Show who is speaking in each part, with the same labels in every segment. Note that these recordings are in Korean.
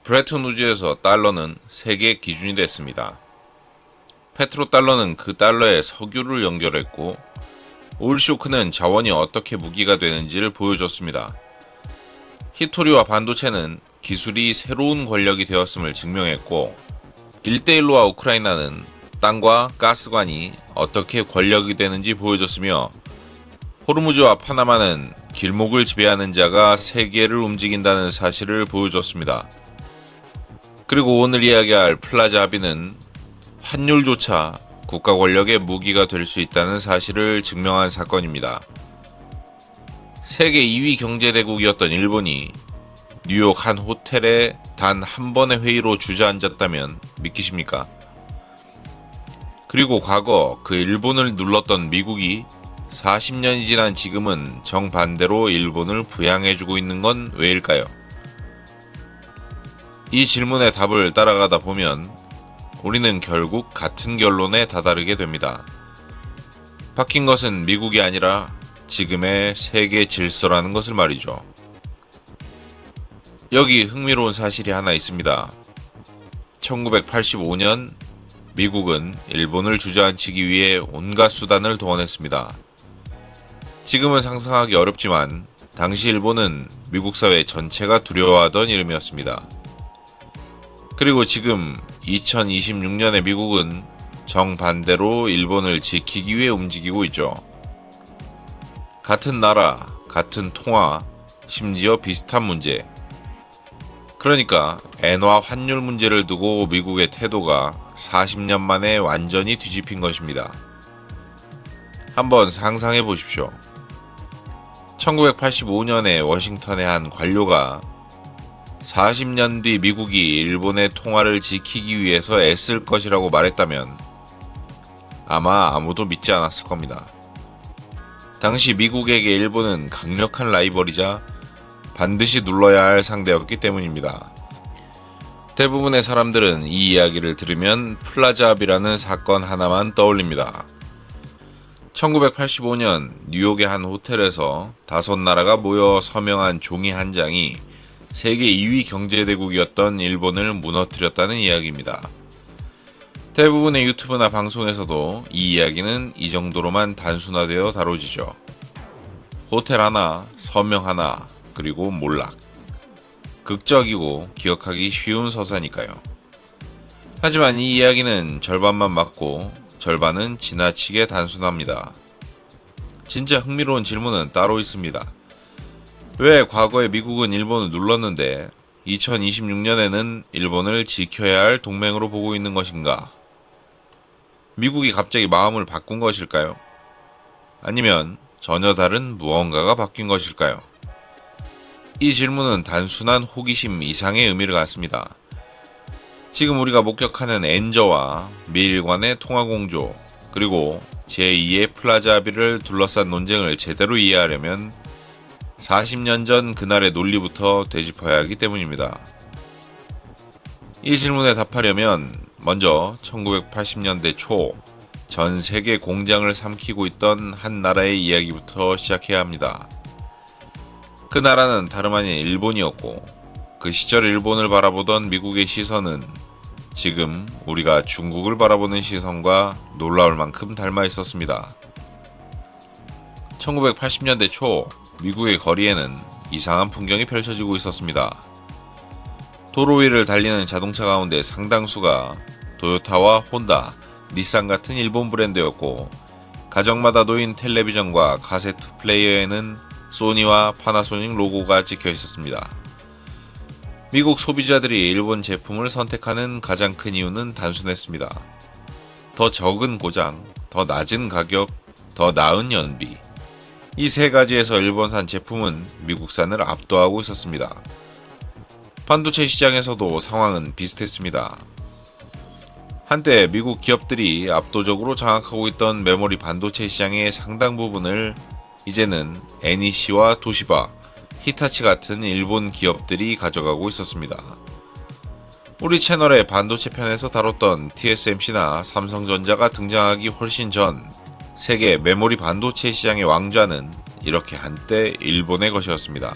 Speaker 1: 브레튼우즈에서 달러는 세계 기준이 됐습니다. 페트로달러는 그 달러에 석유를 연결했고 오일쇼크는 자원이 어떻게 무기가 되는지를 보여줬습니다. 히토리와 반도체는 기술이 새로운 권력이 되었음을 증명했고 1대1로와 우크라이나는 땅과 가스관이 어떻게 권력이 되는지 보여줬으며 호르무즈와 파나마는 길목을 지배하는 자가 세계를 움직인다는 사실을 보여줬습니다. 그리고 오늘 이야기할 플라자 합의는 환율조차 국가 권력의 무기가 될 수 있다는 사실을 증명한 사건입니다. 세계 2위 경제대국이었던 일본이 뉴욕 한 호텔에 단 한 번의 회의로 주저앉았다면 믿기십니까? 그리고 과거 그 일본을 눌렀던 미국이 40년이 지난 지금은 정반대로 일본을 부양해주고 있는 건 왜일까요? 이 질문의 답을 따라가다 보면 우리는 결국 같은 결론에 다다르게 됩니다. 바뀐 것은 미국이 아니라 지금의 세계 질서라는 것을 말이죠. 여기 흥미로운 사실이 하나 있습니다. 1985년 미국은 일본을 주저앉히기 위해 온갖 수단을 동원했습니다. 지금은 상상하기 어렵지만 당시 일본은 미국 사회 전체가 두려워하던 이름이었습니다. 그리고 지금 2026년의 미국은 정반대로 일본을 지키기 위해 움직이고 있죠. 같은 나라, 같은 통화, 심지어 비슷한 문제. 그러니까 엔화 환율 문제를 두고 미국의 태도가 40년 만에 완전히 뒤집힌 것입니다. 한번 상상해 보십시오. 1985년에 워싱턴의 한 관료가 40년 뒤 미국이 일본의 통화를 지키기 위해서 애쓸 것이라고 말했다면 아마 아무도 믿지 않았을 겁니다. 당시 미국에게 일본은 강력한 라이벌이자 반드시 눌러야 할 상대였기 때문입니다. 대부분의 사람들은 이 이야기를 들으면 플라자 합의라는 사건 하나만 떠올립니다. 1985년 뉴욕의 한 호텔에서 5나라가 모여 서명한 종이 한 장이 세계 2위 경제대국이었던 일본을 무너뜨렸다는 이야기입니다. 대부분의 유튜브나 방송에서도 이 이야기는 이 정도로만 단순화되어 다뤄지죠. 호텔 하나, 서명 하나, 그리고 몰락. 극적이고 기억하기 쉬운 서사니까요. 하지만 이 이야기는 절반만 맞고 절반은 지나치게 단순합니다. 진짜 흥미로운 질문은 따로 있습니다. 왜 과거에 미국은 일본을 눌렀는데 2026년에는 일본을 지켜야 할 동맹으로 보고 있는 것인가? 미국이 갑자기 마음을 바꾼 것일까요? 아니면 전혀 다른 무언가가 바뀐 것일까요? 이 질문은 단순한 호기심 이상의 의미를 갖습니다. 지금 우리가 목격하는 엔저와 미일 간의 통화공조, 그리고 제2의 플라자 합의를 둘러싼 논쟁을 제대로 이해하려면 40년 전 그날의 논리부터 되짚어야 하기 때문입니다. 이 질문에 답하려면 먼저 1980년대 초 전 세계 공장을 삼키고 있던 한 나라의 이야기부터 시작해야 합니다. 그 나라는 다름 아닌 일본이었고 그 시절 일본을 바라보던 미국의 시선은 지금 우리가 중국을 바라보는 시선과 놀라울 만큼 닮아 있었습니다. 1980년대 초 미국의 거리에는 이상한 풍경이 펼쳐지고 있었습니다. 도로 위를 달리는 자동차 가운데 상당수가 토요타와 혼다, 닛산 같은 일본 브랜드였고 가정마다 놓인 텔레비전과 카세트 플레이어에는 소니와 파나소닉 로고가 찍혀 있었습니다. 미국 소비자들이 일본 제품을 선택하는 가장 큰 이유는 단순했습니다. 더 적은 고장, 더 낮은 가격, 더 나은 연비. 이 세 가지에서 일본산 제품은 미국산을 압도하고 있었습니다. 반도체 시장에서도 상황은 비슷했습니다. 한때 미국 기업들이 압도적으로 장악하고 있던 메모리 반도체 시장의 상당 부분을 이제는 NEC와 도시바, 히타치 같은 일본 기업들이 가져가고 있었습니다. 우리 채널의 반도체 편에서 다뤘던 TSMC나 삼성전자가 등장하기 훨씬 전 세계 메모리 반도체 시장의 왕좌는 이렇게 한때 일본의 것이었습니다.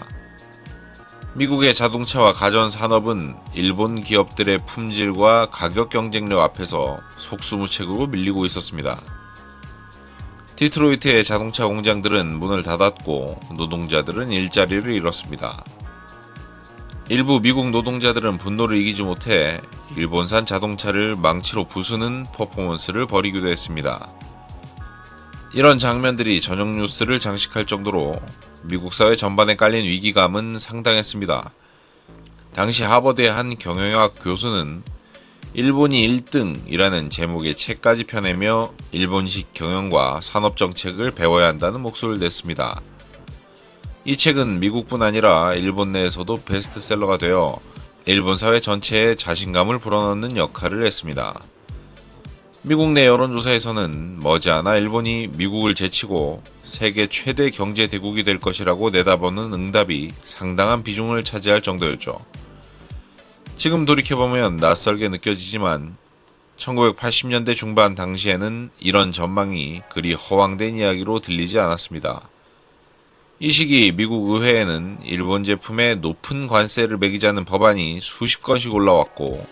Speaker 1: 미국의 자동차와 가전 산업은 일본 기업들의 품질과 가격 경쟁력 앞에서 속수무책으로 밀리고 있었습니다. 디트로이트의 자동차 공장들은 문을 닫았고 노동자들은 일자리를 잃었습니다. 일부 미국 노동자들은 분노를 이기지 못해 일본산 자동차를 망치로 부수는 퍼포먼스를 벌이기도 했습니다. 이런 장면들이 저녁 뉴스를 장식할 정도로 미국 사회 전반에 깔린 위기감은 상당했습니다. 당시 하버드의 한 경영학 교수는 일본이 1등이라는 제목의 책까지 펴내며 일본식 경영과 산업정책을 배워야 한다는 목소리를 냈습니다. 이 책은 미국뿐 아니라 일본 내에서도 베스트셀러가 되어 일본 사회 전체에 자신감을 불어넣는 역할을 했습니다. 미국 내 여론조사에서는 머지않아 일본이 미국을 제치고 세계 최대 경제 대국이 될 것이라고 내다보는 응답이 상당한 비중을 차지할 정도였죠. 지금 돌이켜보면 낯설게 느껴지지만 1980년대 중반 당시에는 이런 전망이 그리 허황된 이야기로 들리지 않았습니다. 이 시기 미국 의회에는 일본 제품에 높은 관세를 매기자는 법안이 수십 건씩 올라왔고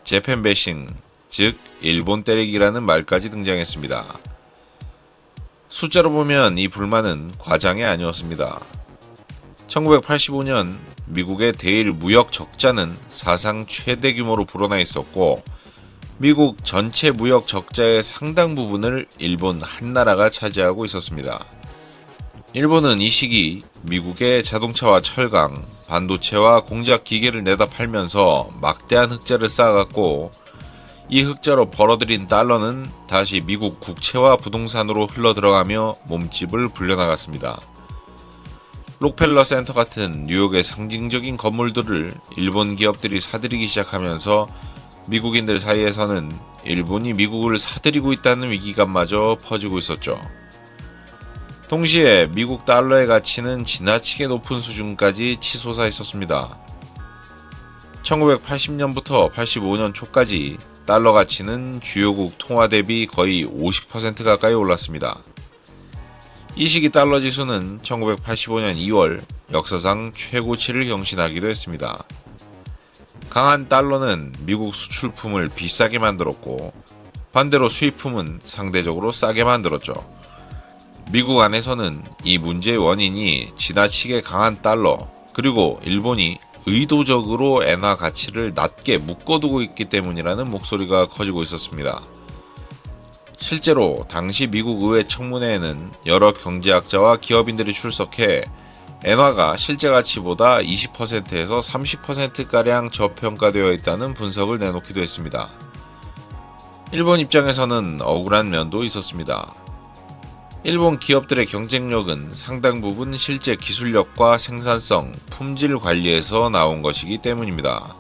Speaker 1: 재팬 배싱, 즉 일본 때리기라는 말까지 등장했습니다. 숫자로 보면 이 불만은 과장이 아니었습니다. 1985년 미국의 대일 무역 적자는 사상 최대 규모로 불어나 있었고 미국 전체 무역 적자의 상당 부분을 일본 한 나라가 차지하고 있었습니다. 일본은 이 시기 미국의 자동차와 철강, 반도체와 공작 기계를 내다 팔면서 막대한 흑자를 쌓아갔고 이 흑자로 벌어들인 달러는 다시 미국 국채와 부동산으로 흘러들어가며 몸집을 불려나갔습니다. 록펠러 센터 같은 뉴욕의 상징적인 건물들을 일본 기업들이 사들이기 시작하면서 미국인들 사이에서는 일본이 미국을 사들이고 있다는 위기감마저 퍼지고 있었죠. 동시에 미국 달러의 가치는 지나치게 높은 수준까지 치솟아 있었습니다. 1980년부터 85년 초까지 달러 가치는 주요국 통화 대비 거의 50% 가까이 올랐습니다. 이 시기 달러 지수는 1985년 2월 역사상 최고치를 경신하기도 했습니다. 강한 달러는 미국 수출품을 비싸게 만들었고 반대로 수입품은 상대적으로 싸게 만들었죠. 미국 안에서는 이 문제의 원인이 지나치게 강한 달러 그리고 일본이 의도적으로 엔화 가치를 낮게 묶어두고 있기 때문이라는 목소리가 커지고 있었습니다. 실제로 당시 미국 의회 청문회에는 여러 경제학자와 기업인들이 출석해 엔화가 실제 가치보다 20%에서 30%가량 저평가되어 있다는 분석을 내놓기도 했습니다. 일본 입장에서는 억울한 면도 있었습니다. 일본 기업들의 경쟁력은 상당 부분 실제 기술력과 생산성, 품질 관리에서 나온 것이기 때문입니다.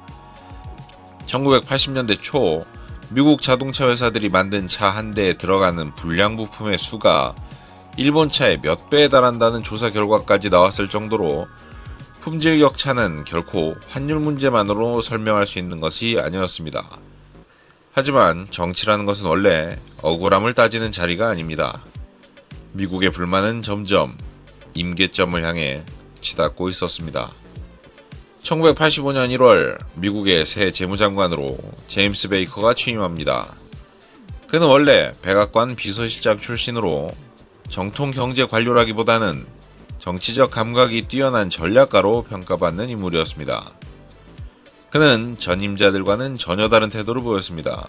Speaker 1: 1980년대 초 미국 자동차 회사들이 만든 차 한 대에 들어가는 불량 부품의 수가 일본 차의 몇 배에 달한다는 조사 결과까지 나왔을 정도로 품질 격차는 결코 환율 문제만으로 설명할 수 있는 것이 아니었습니다. 하지만 정치라는 것은 원래 억울함을 따지는 자리가 아닙니다. 미국의 불만은 점점 임계점을 향해 치닫고 있었습니다. 1985년 1월 미국의 새 재무장관으로 제임스 베이커가 취임합니다. 그는 원래 백악관 비서실장 출신으로 정통 경제 관료라기보다는 정치적 감각이 뛰어난 전략가로 평가받는 인물이었습니다. 그는 전임자들과는 전혀 다른 태도를 보였습니다.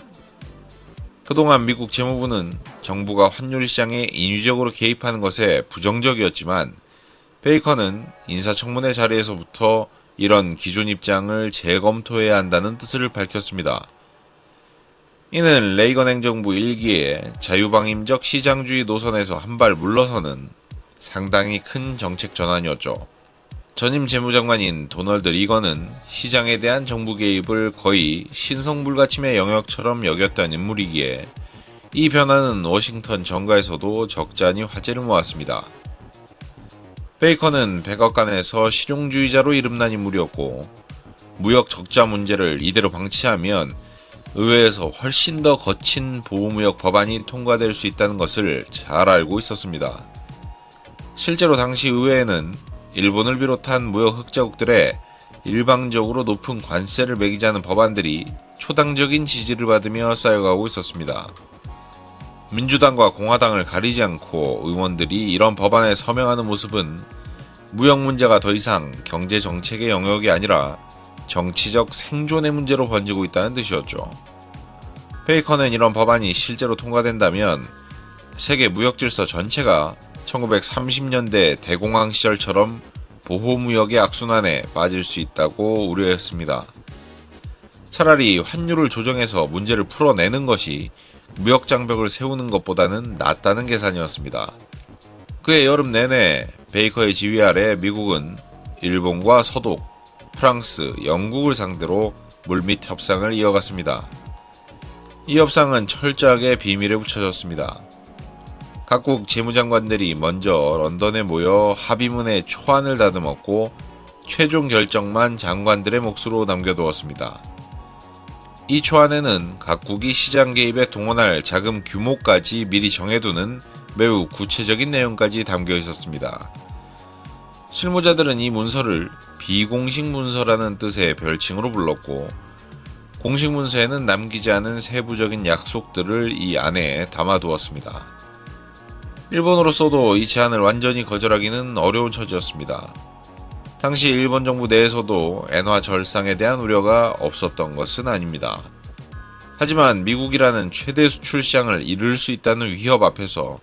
Speaker 1: 그동안 미국 재무부는 정부가 환율 시장에 인위적으로 개입하는 것에 부정적이었지만 베이커는 인사청문회 자리에서부터 이런 기존 입장을 재검토해야 한다는 뜻을 밝혔습니다. 이는 레이건 행정부 1기의 자유방임적 시장주의 노선에서 한 발 물러서는 상당히 큰 정책 전환이었죠. 전임 재무장관인 도널드 리건은 시장에 대한 정부 개입을 거의 신성불가침의 영역처럼 여겼던 인물이기에 이 변화는 워싱턴 정가에서도 적잖이 화제를 모았습니다. 베이커는 백악관에서 실용주의자로 이름난 인물이었고 무역 적자 문제를 이대로 방치하면 의회에서 훨씬 더 거친 보호무역 법안이 통과될 수 있다는 것을 잘 알고 있었습니다. 실제로 당시 의회에는 일본을 비롯한 무역 흑자국들의 일방적으로 높은 관세를 매기자는 법안들이 초당적인 지지를 받으며 쌓여가고 있었습니다. 민주당과 공화당을 가리지 않고 의원들이 이런 법안에 서명하는 모습은 무역 문제가 더 이상 경제 정책의 영역이 아니라 정치적 생존의 문제로 번지고 있다는 뜻이었죠. 베이커는 이런 법안이 실제로 통과된다면 세계 무역 질서 전체가 1930년대 대공황 시절처럼 보호무역의 악순환에 빠질 수 있다고 우려했습니다. 차라리 환율을 조정해서 문제를 풀어내는 것이 무역 장벽을 세우는 것보다는 낫다는 계산이었습니다. 그해 여름 내내 베이커의 지휘 아래 미국은 일본과 서독, 프랑스, 영국을 상대로 물밑 협상을 이어갔습니다. 이 협상은 철저하게 비밀에 붙여졌습니다. 각국 재무장관들이 먼저 런던에 모여 합의문에 초안을 다듬었고 최종 결정만 장관들의 몫으로 남겨두었습니다. 이 초안에는 각국이 시장 개입에 동원할 자금 규모까지 미리 정해두는 매우 구체적인 내용까지 담겨 있었습니다. 실무자들은 이 문서를 비공식 문서라는 뜻의 별칭으로 불렀고 공식 문서에는 남기지 않은 세부적인 약속들을 이 안에 담아두었습니다. 일본으로서도 이 제안을 완전히 거절하기는 어려운 처지였습니다. 당시 일본 정부 내에서도 엔화 절상에 대한 우려가 없었던 것은 아닙니다. 하지만 미국이라는 최대 수출 시장을 잃을 수 있다는 위협 앞에서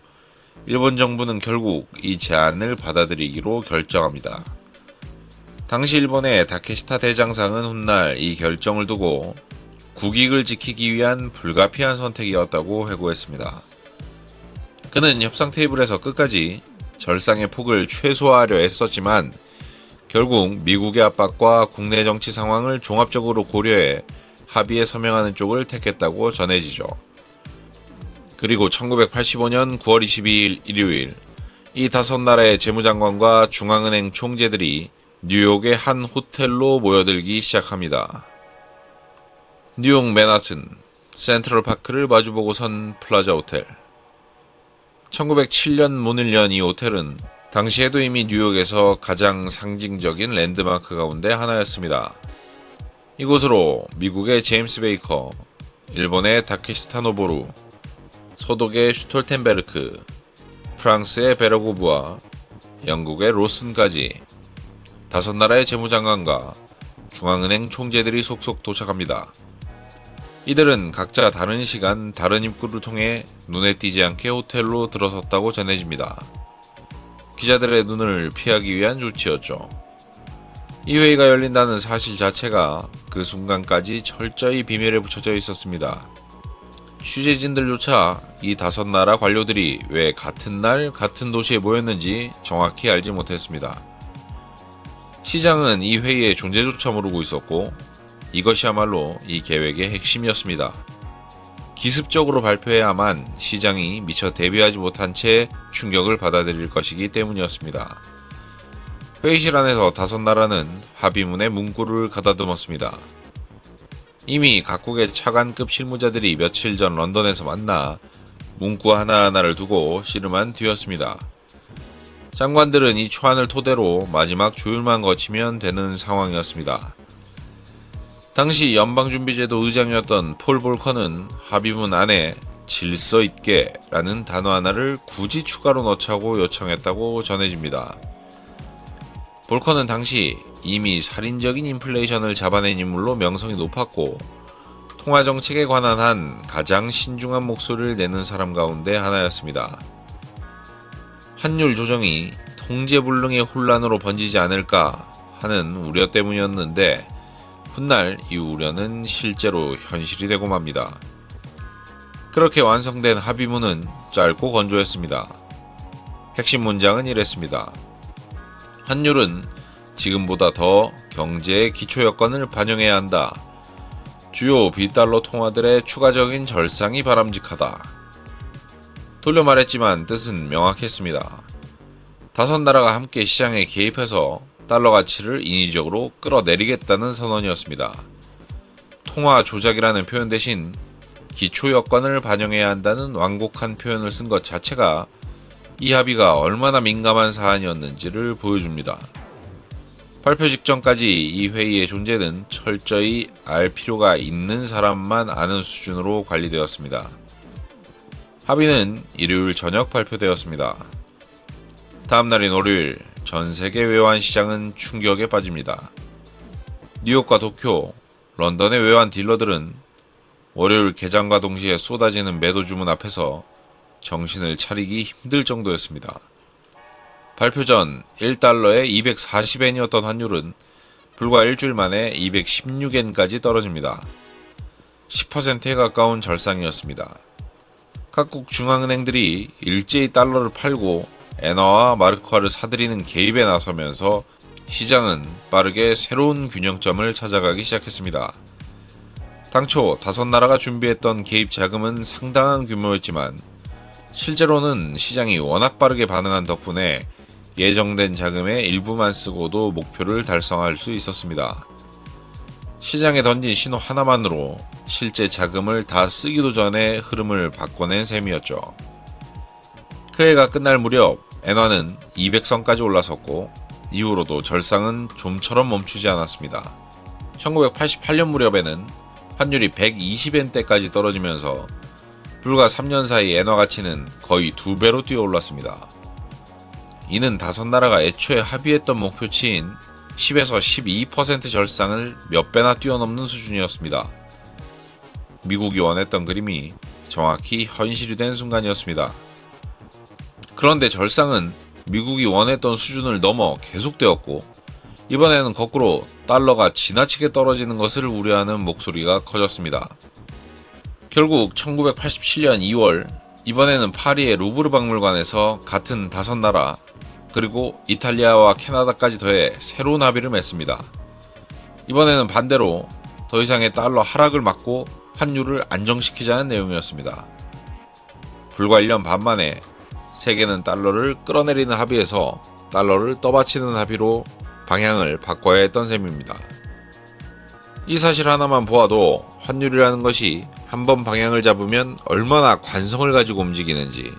Speaker 1: 일본 정부는 결국 이 제안을 받아들이기로 결정합니다. 당시 일본의 다케시타 대장상은 훗날 이 결정을 두고 국익을 지키기 위한 불가피한 선택이었다고 회고했습니다. 그는 협상 테이블에서 끝까지 절상의 폭을 최소화하려 애썼지만 결국 미국의 압박과 국내 정치 상황을 종합적으로 고려해 합의에 서명하는 쪽을 택했다고 전해지죠. 그리고 1985년 9월 22일 일요일 이 다섯 나라의 재무장관과 중앙은행 총재들이 뉴욕의 한 호텔로 모여들기 시작합니다. 뉴욕 맨하튼 센트럴파크를 마주보고 선 플라자 호텔. 1907년 문을 연 이 호텔은 당시에도 이미 뉴욕에서 가장 상징적인 랜드마크 가운데 하나였습니다. 이곳으로 미국의 제임스 베이커, 일본의 다케시타 노보루, 서독의 슈톨텐베르크, 프랑스의 베러고브와 영국의 로슨까지 다섯 나라의 재무장관과 중앙은행 총재들이 속속 도착합니다. 이들은 각자 다른 시간 다른 입구를 통해 눈에 띄지 않게 호텔로 들어섰다고 전해집니다. 기자들의 눈을 피하기 위한 조치였죠. 이 회의가 열린다는 사실 자체가 그 순간까지 철저히 비밀에 붙여져 있었습니다. 취재진들조차 이 다섯 나라 관료들이 왜 같은 날 같은 도시에 모였는지 정확히 알지 못했습니다. 시장은 이 회의의 존재조차 모르고 있었고 이것이야말로 이 계획의 핵심이었습니다. 기습적으로 발표해야만 시장이 미처 대비하지 못한 채 충격을 받아들일 것이기 때문이었습니다. 회의실 안에서 다섯 나라는 합의문의 문구를 가다듬었습니다. 이미 각국의 차관급 실무자들이 며칠 전 런던에서 만나 문구 하나하나를 두고 씨름한 뒤였습니다. 장관들은 이 초안을 토대로 마지막 조율만 거치면 되는 상황이었습니다. 당시 연방준비제도 의장이었던 폴 볼커는 합의문 안에 질서 있게 라는 단어 하나를 굳이 추가로 넣자고 요청했다고 전해집니다. 볼커는 당시 이미 살인적인 인플레이션을 잡아낸 인물로 명성이 높았고 통화정책에 관한 한 가장 신중한 목소리를 내는 사람 가운데 하나였습니다. 환율 조정이 통제불능의 혼란으로 번지지 않을까 하는 우려 때문이었는데 훗날 이 우려는 실제로 현실이 되고 맙니다. 그렇게 완성된 합의문은 짧고 건조했습니다. 핵심 문장은 이랬습니다. 환율은 지금보다 더 경제의 기초 여건을 반영해야 한다. 주요 비달러 통화들의 추가적인 절상이 바람직하다. 돌려 말했지만 뜻은 명확했습니다. 다섯 나라가 함께 시장에 개입해서 달러 가치를 인위적으로 끌어내리겠다는 선언이었습니다. 통화 조작이라는 표현 대신 기초 여건을 반영해야 한다는 완곡한 표현을 쓴 것 자체가 이 합의가 얼마나 민감한 사안이었는지를 보여줍니다. 발표 직전까지 이 회의의 존재는 철저히 알 필요가 있는 사람만 아는 수준으로 관리되었습니다. 합의는 일요일 저녁 발표되었습니다. 다음날인 월요일, 전 세계 외환 시장은 충격에 빠집니다. 뉴욕과 도쿄, 런던의 외환 딜러들은 월요일 개장과 동시에 쏟아지는 매도 주문 앞에서 정신을 차리기 힘들 정도였습니다. 발표 전 1달러에 240엔이었던 환율은 불과 일주일 만에 216엔까지 떨어집니다. 10%에 가까운 절상이었습니다. 각국 중앙은행들이 일제히 달러를 팔고 엔화와 마르크화를 사들이는 개입에 나서면서 시장은 빠르게 새로운 균형점을 찾아가기 시작했습니다. 당초 5나라가 준비했던 개입 자금은 상당한 규모였지만 실제로는 시장이 워낙 빠르게 반응한 덕분에 예정된 자금의 일부만 쓰고도 목표를 달성할 수 있었습니다. 시장에 던진 신호 하나만으로 실제 자금을 다 쓰기도 전에 흐름을 바꿔낸 셈이었죠. 그 해가 끝날 무렵 엔화는 200선까지 올라섰고 이후로도 절상은 좀처럼 멈추지 않았습니다. 1988년 무렵에는 환율이 120엔대까지 떨어지면서 불과 3년 사이 엔화 가치는 거의 2배로 뛰어올랐습니다. 이는 5나라가 애초에 합의했던 목표치인 10에서 12% 절상을 몇 배나 뛰어넘는 수준이었습니다. 미국이 원했던 그림이 정확히 현실이 된 순간이었습니다. 그런데 절상은 미국이 원했던 수준을 넘어 계속되었고 이번에는 거꾸로 달러가 지나치게 떨어지는 것을 우려하는 목소리가 커졌습니다. 결국 1987년 2월 이번에는 파리의 루브르 박물관에서 같은 5나라 그리고 이탈리아와 캐나다까지 더해 새로운 합의를 맺습니다. 이번에는 반대로 더 이상의 달러 하락을 막고 환율을 안정시키자는 내용이었습니다. 불과 1년 반 만에 세계는 달러를 끌어내리는 합의에서 달러를 떠받치는 합의로 방향을 바꿔야 했던 셈입니다. 이 사실 하나만 보아도 환율이라는 것이 한번 방향을 잡으면 얼마나 관성을 가지고 움직이는지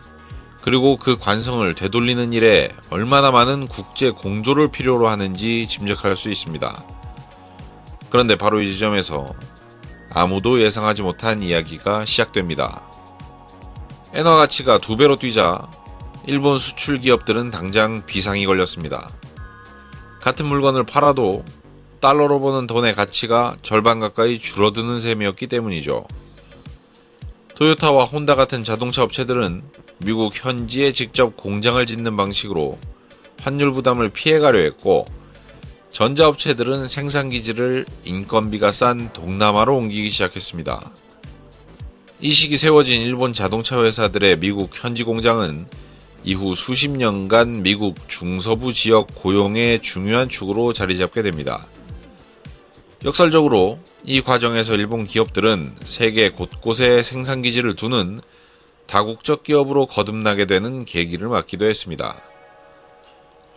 Speaker 1: 그리고 그 관성을 되돌리는 일에 얼마나 많은 국제 공조를 필요로 하는지 짐작할 수 있습니다. 그런데 바로 이 지점에서 아무도 예상하지 못한 이야기가 시작됩니다. 엔화 가치가 2배로 뛰자 일본 수출 기업들은 당장 비상이 걸렸습니다. 같은 물건을 팔아도 달러로 버는 돈의 가치가 절반 가까이 줄어드는 셈이었기 때문이죠. 토요타와 혼다 같은 자동차 업체들은 미국 현지에 직접 공장을 짓는 방식으로 환율 부담을 피해가려 했고 전자업체들은 생산기지를 인건비가 싼 동남아로 옮기기 시작했습니다. 이 시기 세워진 일본 자동차 회사들의 미국 현지 공장은 이후 수십 년간 미국 중서부 지역 고용의 중요한 축으로 자리 잡게 됩니다. 역설적으로 이 과정에서 일본 기업들은 세계 곳곳에 생산기지를 두는 다국적 기업으로 거듭나게 되는 계기를 맞기도 했습니다.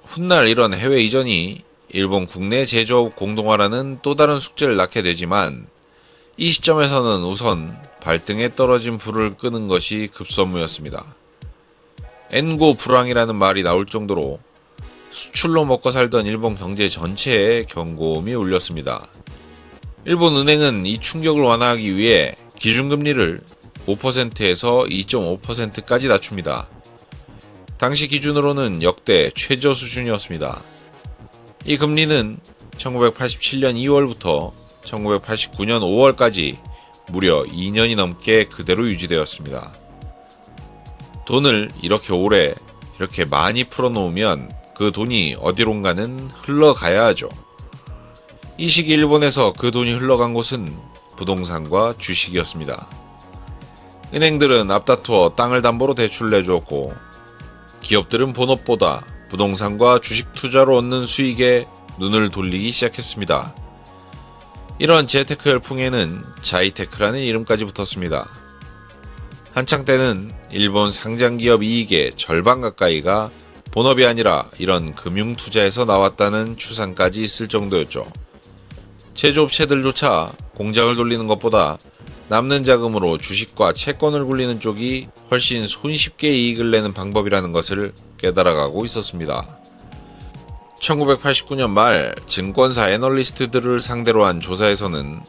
Speaker 1: 훗날 이런 해외 이전이 일본 국내 제조업 공동화라는 또 다른 숙제를 낳게 되지만 이 시점에서는 우선 발등에 떨어진 불을 끄는 것이 급선무였습니다. 엔고 불황이라는 말이 나올 정도로 수출로 먹고 살던 일본 경제 전체에 경고음이 울렸습니다. 일본 은행은 이 충격을 완화하기 위해 기준금리를 5%에서 2.5%까지 낮춥니다. 당시 기준으로는 역대 최저 수준이었습니다. 이 금리는 1987년 2월부터 1989년 5월까지 무려 2년이 넘게 그대로 유지되었습니다. 돈을 이렇게 오래, 이렇게 많이 풀어놓으면 그 돈이 어디론가는 흘러가야 하죠. 이 시기 일본에서 그 돈이 흘러간 곳은 부동산과 주식이었습니다. 은행들은 앞다투어 땅을 담보로 대출을 내주었고 기업들은 본업보다 부동산과 주식 투자로 얻는 수익에 눈을 돌리기 시작했습니다. 이런 재테크 열풍에는 자이테크라는 이름까지 붙었습니다. 한창 때는 일본 상장기업 이익의 절반 가까이가 본업이 아니라 이런 금융투자에서 나왔다는 추산까지 있을 정도였죠. 제조업체들조차 공장을 돌리는 것보다 남는 자금으로 주식과 채권을 굴리는 쪽이 훨씬 손쉽게 이익을 내는 방법이라는 것을 깨달아가고 있었습니다. 1989년 말 증권사 애널리스트들을 상대로 한 조사에서는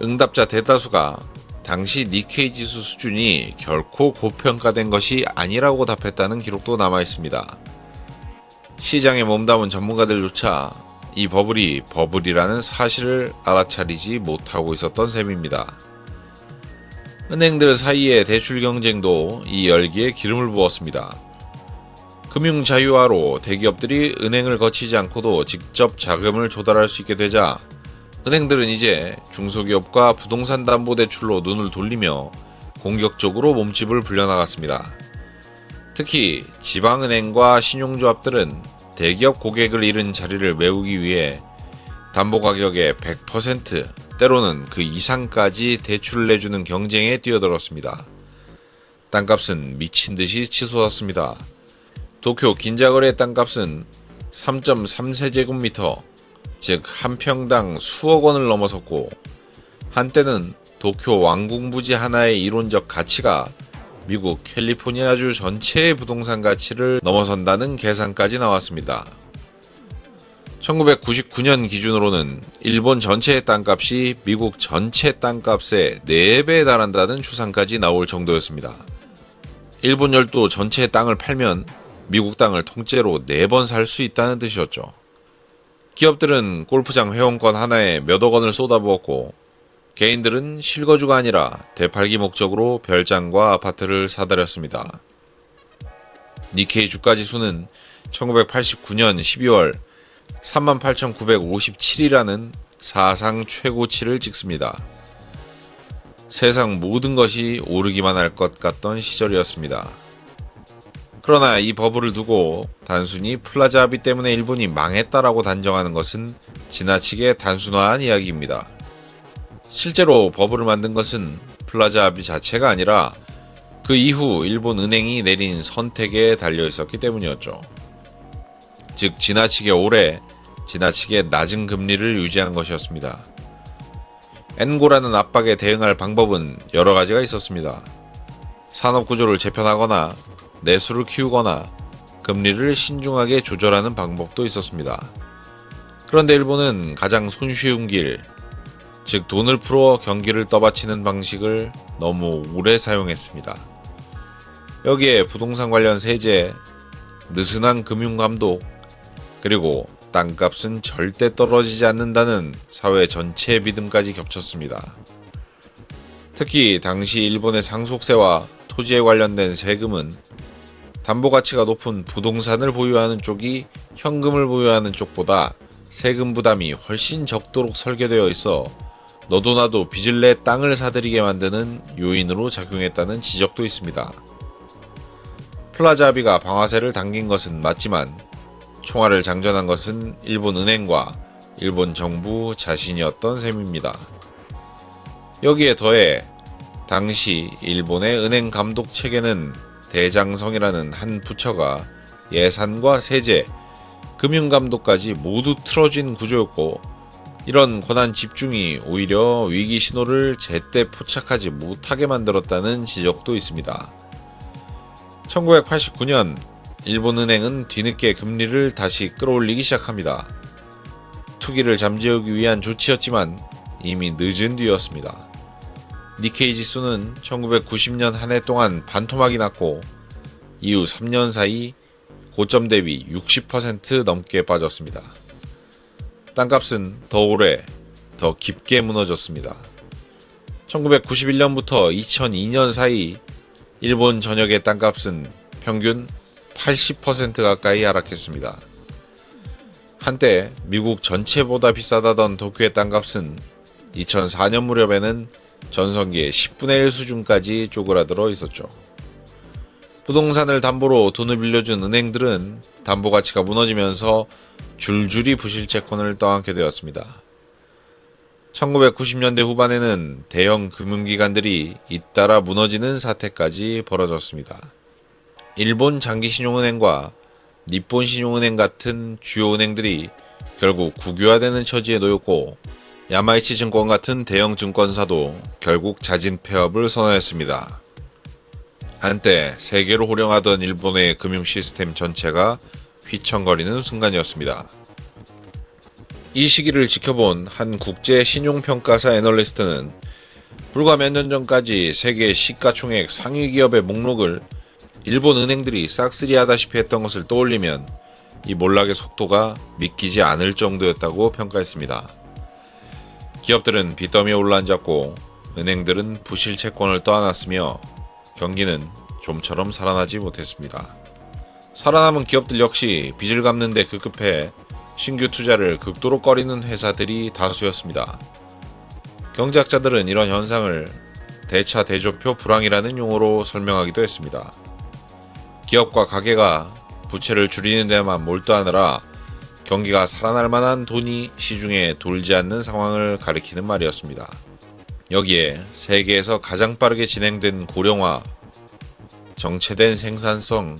Speaker 1: 응답자 대다수가 당시 니케이 지수 수준이 결코 고평가된 것이 아니라고 답했다는 기록도 남아 있습니다. 시장에 몸담은 전문가들조차 이 버블이 버블이라는 사실을 알아차리지 못하고 있었던 셈입니다. 은행들 사이의 대출 경쟁도 이 열기에 기름을 부었습니다. 금융 자유화로 대기업들이 은행을 거치지 않고도 직접 자금을 조달할 수 있게 되자 은행들은 이제 중소기업과 부동산 담보 대출로 눈을 돌리며 공격적으로 몸집을 불려나갔습니다. 특히 지방은행과 신용조합들은 대기업 고객을 잃은 자리를 메우기 위해 담보 가격의 100% 때로는 그 이상까지 대출을 내주는 경쟁에 뛰어들었습니다. 땅값은 미친 듯이 치솟았습니다. 도쿄 긴자거래 땅값은 3.3세제곱미터, 즉 한 평당 수억 원을 넘어섰고 한때는 도쿄 왕궁부지 하나의 이론적 가치가 미국 캘리포니아주 전체의 부동산 가치를 넘어선다는 계산까지 나왔습니다. 1999년 기준으로는 일본 전체의 땅값이 미국 전체 땅값의 4배에 달한다는 추산까지 나올 정도였습니다. 일본 열도 전체의 땅을 팔면 미국 땅을 통째로 4번 살 수 있다는 뜻이었죠. 기업들은 골프장 회원권 하나에 몇억 원을 쏟아부었고 개인들은 실거주가 아니라 되팔기 목적으로 별장과 아파트를 사들였습니다. 니케이 주가지수는 1989년 12월 38,957이라는 사상 최고치를 찍습니다. 세상 모든 것이 오르기만 할 것 같던 시절이었습니다. 그러나 이 버블을 두고 단순히 플라자 합의 때문에 일본이 망했다라고 단정하는 것은 지나치게 단순화한 이야기입니다. 실제로 버블을 만든 것은 플라자 합의 자체가 아니라 그 이후 일본 은행이 내린 선택에 달려 있었기 때문이었죠. 즉 지나치게 오래, 지나치게 낮은 금리를 유지한 것이었습니다. 엔고라는 압박에 대응할 방법은 여러 가지가 있었습니다. 산업 구조를 재편하거나 내수를 키우거나 금리를 신중하게 조절하는 방법도 있었습니다. 그런데 일본은 가장 손쉬운 길, 즉 돈을 풀어 경기를 떠받치는 방식을 너무 오래 사용했습니다. 여기에 부동산 관련 세제, 느슨한 금융감독, 그리고 땅값은 절대 떨어지지 않는다는 사회 전체의 믿음까지 겹쳤습니다. 특히 당시 일본의 상속세와 토지에 관련된 세금은 담보 가치가 높은 부동산을 보유하는 쪽이 현금을 보유하는 쪽보다 세금 부담이 훨씬 적도록 설계되어 있어 너도 나도 빚을 내 땅을 사들이게 만드는 요인으로 작용했다는 지적도 있습니다. 플라자 합의가 방아쇠를 당긴 것은 맞지만 총알을 장전한 것은 일본 은행과 일본 정부 자신이었던 셈입니다. 여기에 더해 당시 일본의 은행 감독 체계는 대장성이라는 한 부처가 예산과 세제, 금융감독까지 모두 틀어진 구조였고 이런 권한 집중이 오히려 위기 신호를 제때 포착하지 못하게 만들었다는 지적도 있습니다. 1989년 일본은행은 뒤늦게 금리를 다시 끌어올리기 시작합니다. 투기를 잠재우기 위한 조치였지만 이미 늦은 뒤였습니다. 니케이 지수는 1990년 한 해 동안 반토막이 났고 이후 3년 사이 고점 대비 60% 넘게 빠졌습니다. 땅값은 더 오래, 더 깊게 무너졌습니다. 1991년부터 2002년 사이 일본 전역의 땅값은 평균 80% 가까이 하락했습니다. 한때 미국 전체보다 비싸다던 도쿄의 땅값은 2004년 무렵에는 전성기의 10분의 1 수준까지 쪼그라들어 있었죠. 부동산을 담보로 돈을 빌려준 은행들은 담보 가치가 무너지면서 줄줄이 부실채권을 떠안게 되었습니다. 1990년대 후반에는 대형 금융기관들이 잇따라 무너지는 사태까지 벌어졌습니다. 일본 장기신용은행과 니폰신용은행 같은 주요 은행들이 결국 국유화되는 처지에 놓였고 야마이치 증권 같은 대형 증권사도 결국 자진 폐업을 선언했습니다. 한때 세계로 호령하던 일본의 금융 시스템 전체가 휘청거리는 순간이었습니다. 이 시기를 지켜본 한 국제 신용평가사 애널리스트는 불과 몇 년 전까지 세계 시가총액 상위 기업의 목록을 일본 은행들이 싹쓸이하다시피 했던 것을 떠올리면 이 몰락의 속도가 믿기지 않을 정도였다고 평가했습니다. 기업들은 빚더미에 올라앉았고 은행들은 부실 채권을 떠안았으며 경기는 좀처럼 살아나지 못했습니다. 살아남은 기업들 역시 빚을 갚는 데 급급해 신규 투자를 극도로 꺼리는 회사들이 다수였습니다. 경제학자들은 이런 현상을 대차 대조표 불황이라는 용어로 설명하기도 했습니다. 기업과 가게가 부채를 줄이는 데만 몰두하느라 경기가 살아날 만한 돈이 시중에 돌지 않는 상황을 가리키는 말이었습니다. 여기에 세계에서 가장 빠르게 진행된 고령화, 정체된 생산성,